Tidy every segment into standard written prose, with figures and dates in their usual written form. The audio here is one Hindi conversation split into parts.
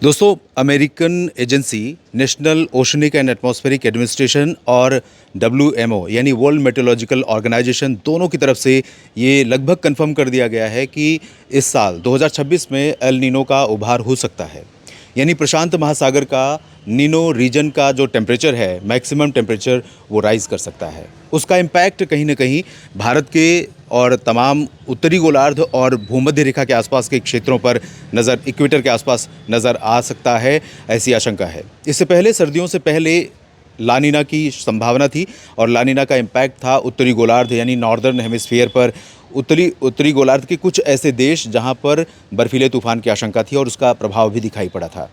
दोस्तों, American agency national oceanic and atmospheric administration और डब्ल्यूएमओ यानी वर्ल्ड मेट्रोलॉजिकल ऑर्गेनाइजेशन दोनों की तरफ से ये लगभग कंफर्म कर दिया गया है कि इस साल 2026 में एल नीनो का उभार हो सकता है। यानी प्रशांत महासागर का नीनो रीजन का जो टेम्परेचर है, मैक्सिमम टेम्परेचर वो राइज़ कर सकता है। उसका इम्पैक्ट कहीं न कहीं भारत के और तमाम उत्तरी गोलार्ध और भूमध्य रेखा के आसपास के क्षेत्रों पर इक्वेटर के आसपास नज़र आ सकता है, ऐसी आशंका है। इससे पहले सर्दियों से पहले लानिना की संभावना थी और लानिना का इम्पैक्ट था उत्तरी गोलार्ध यानी नॉर्दर्न हेमिस्फीयर पर, उत्तरी गोलार्ध के कुछ ऐसे देश जहां पर बर्फीले तूफान की आशंका थी और उसका प्रभाव भी दिखाई पड़ा था।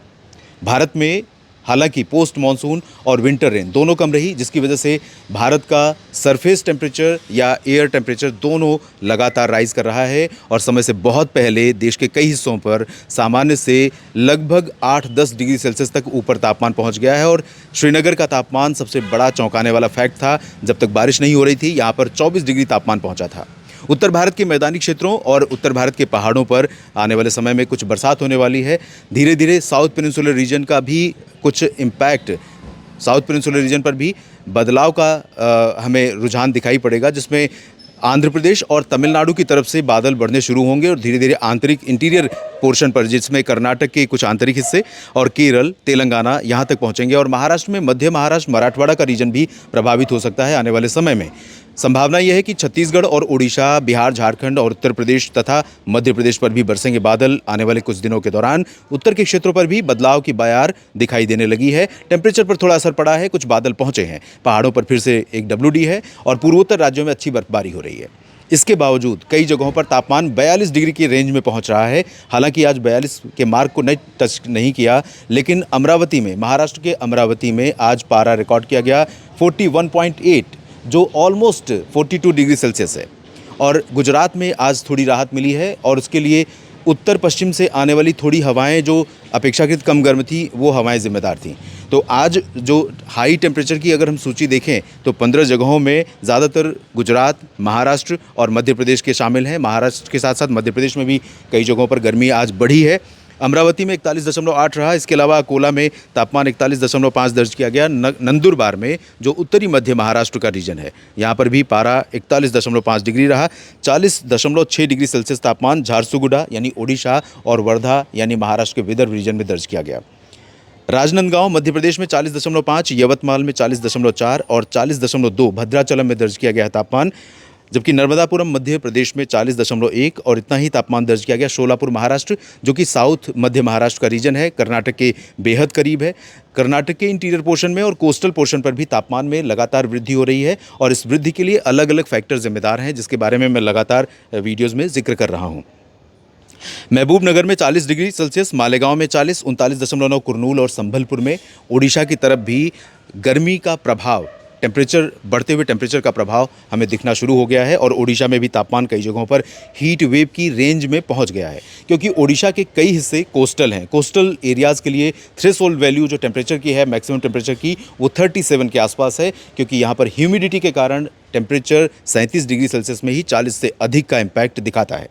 भारत में हालांकि पोस्ट मॉनसून और विंटर रेन दोनों कम रही, जिसकी वजह से भारत का सरफेस टेम्परेचर या एयर टेम्परेचर दोनों लगातार राइज कर रहा है और समय से बहुत पहले देश के कई हिस्सों पर सामान्य से लगभग 8-10 डिग्री सेल्सियस तक ऊपर तापमान पहुंच गया है। और श्रीनगर का तापमान सबसे बड़ा चौंकाने वाला फैक्ट था। जब तक बारिश नहीं हो रही थी, यहाँ पर 24 डिग्री तापमान पहुंचा था। उत्तर भारत के मैदानी क्षेत्रों और उत्तर भारत के पहाड़ों पर आने वाले समय में कुछ बरसात होने वाली है। धीरे धीरे साउथ पेनिनसुलर रीजन का भी कुछ इम्पैक्ट, साउथ पेनिनसुलर रीजन पर भी बदलाव का हमें रुझान दिखाई पड़ेगा, जिसमें आंध्र प्रदेश और तमिलनाडु की तरफ से बादल बढ़ने शुरू होंगे और धीरे धीरे आंतरिक इंटीरियर पोर्शन पर, जिसमें कर्नाटक के कुछ आंतरिक हिस्से और केरल, तेलंगाना यहाँ तक पहुँचेंगे और महाराष्ट्र में मध्य महाराष्ट्र, मराठवाड़ा का रीजन भी प्रभावित हो सकता है आने वाले समय में। संभावना यह है कि छत्तीसगढ़ और उड़ीसा, बिहार, झारखंड और उत्तर प्रदेश तथा मध्य प्रदेश पर भी बरसेंगे बादल आने वाले कुछ दिनों के दौरान। उत्तर के क्षेत्रों पर भी बदलाव की बयार दिखाई देने लगी है। टेम्परेचर पर थोड़ा असर पड़ा है, कुछ बादल पहुंचे हैं, पहाड़ों पर फिर से एक WD है और पूर्वोत्तर राज्यों में अच्छी बर्फबारी हो रही है। इसके बावजूद कई जगहों पर तापमान 42 डिग्री की रेंज में पहुंच रहा है। हालांकि आज 42 के मार्क को टच नहीं किया, लेकिन अमरावती में, महाराष्ट्र के अमरावती में आज पारा रिकॉर्ड किया गया 41.8, जो ऑलमोस्ट 42 डिग्री सेल्सियस है। और गुजरात में आज थोड़ी राहत मिली है और उसके लिए उत्तर पश्चिम से आने वाली थोड़ी हवाएं जो अपेक्षाकृत कम गर्म थी, वो हवाएं जिम्मेदार थीं। तो आज जो हाई टेम्परेचर की अगर हम सूची देखें तो 15 जगहों में ज़्यादातर गुजरात, महाराष्ट्र और मध्य प्रदेश के शामिल हैं। महाराष्ट्र के साथ साथ मध्य प्रदेश में भी कई जगहों पर गर्मी आज बढ़ी है। अमरावती में 41.8 रहा। इसके अलावा अकोला में तापमान 41.5 दर्ज किया गया। नंदुरबार में, जो उत्तरी मध्य महाराष्ट्र का रीजन है, यहाँ पर भी पारा 41.5 डिग्री रहा। 40.6 डिग्री सेल्सियस तापमान झारसुगुडा यानी ओडिशा और वर्धा यानी महाराष्ट्र के विदर्भ रीजन में दर्ज किया गया। राजनांदगांव मध्य प्रदेश में 40.5, यवतमाल में 40.4 और 40.2 भद्राचलम में दर्ज किया गया तापमान। जबकि नर्मदापुरम मध्य प्रदेश में 40.1 और इतना ही तापमान दर्ज किया गया शोलापुर महाराष्ट्र, जो कि साउथ मध्य महाराष्ट्र का रीजन है, कर्नाटक के बेहद करीब है। कर्नाटक के इंटीरियर पोर्शन में और कोस्टल पोर्शन पर भी तापमान में लगातार वृद्धि हो रही है और इस वृद्धि के लिए अलग अलग फैक्टर जिम्मेदार हैं, जिसके बारे में मैं लगातार वीडियोज़ में जिक्र कर रहा हूँ। महबूबनगर में 40 डिग्री सेल्सियस, मालेगांव में 40, 39.9 कुरनूल और संभलपुर में ओडिशा की तरफ भी गर्मी का प्रभाव, बढ़ते हुए टेम्परेचर का प्रभाव हमें दिखना शुरू हो गया है और ओडिशा में भी तापमान कई जगहों पर हीट वेव की रेंज में पहुंच गया है, क्योंकि ओडिशा के कई हिस्से कोस्टल हैं। कोस्टल एरियाज़ के लिए थ्रेशोल्ड वैल्यू जो टेम्परेचर की है, मैक्सिमम टेम्परेचर की, वो 37 के आसपास है, क्योंकि यहाँ पर ह्यूमिडिटी के कारण टेम्परेचर 37 डिग्री सेल्सियस में ही 40 से अधिक का इम्पैक्ट दिखाता है।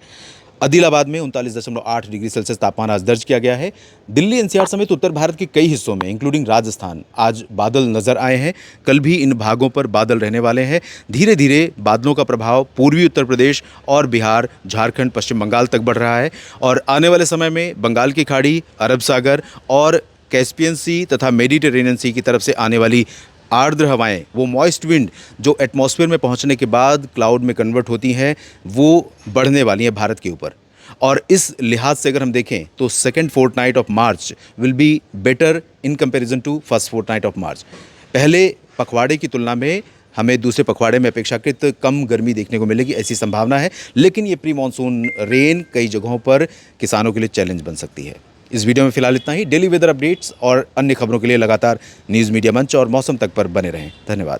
आदिलाबाद में 39.8 डिग्री सेल्सियस तापमान आज दर्ज किया गया है। दिल्ली NCR समेत उत्तर भारत के कई हिस्सों में, इंक्लूडिंग राजस्थान, आज बादल नजर आए हैं। कल भी इन भागों पर बादल रहने वाले हैं। धीरे धीरे बादलों का प्रभाव पूर्वी उत्तर प्रदेश और बिहार, झारखंड, पश्चिम बंगाल तक बढ़ रहा है और आने वाले समय में बंगाल की खाड़ी, अरब सागर और कैस्पियन सी तथा मेडिटेरेनियन सी की तरफ से आने वाली आर्द्र हवाएं, वो मॉइस्ट विंड जो एटमॉस्फेयर में पहुंचने के बाद क्लाउड में कन्वर्ट होती हैं, वो बढ़ने वाली हैं भारत के ऊपर। और इस लिहाज से अगर हम देखें तो second fortnight of March will be better in comparison to first fortnight of March. पहले पखवाड़े की तुलना में हमें दूसरे पखवाड़े में अपेक्षाकृत कम गर्मी देखने को मिलेगी, ऐसी संभावना है। लेकिन ये प्री मानसून रेन कई जगहों पर किसानों के लिए चैलेंज बन सकती है। इस वीडियो में फिलहाल इतना ही। डेली वेदर अपडेट्स और अन्य खबरों के लिए लगातार न्यूज़ मीडिया मंच और मौसम तक पर बने रहें। धन्यवाद।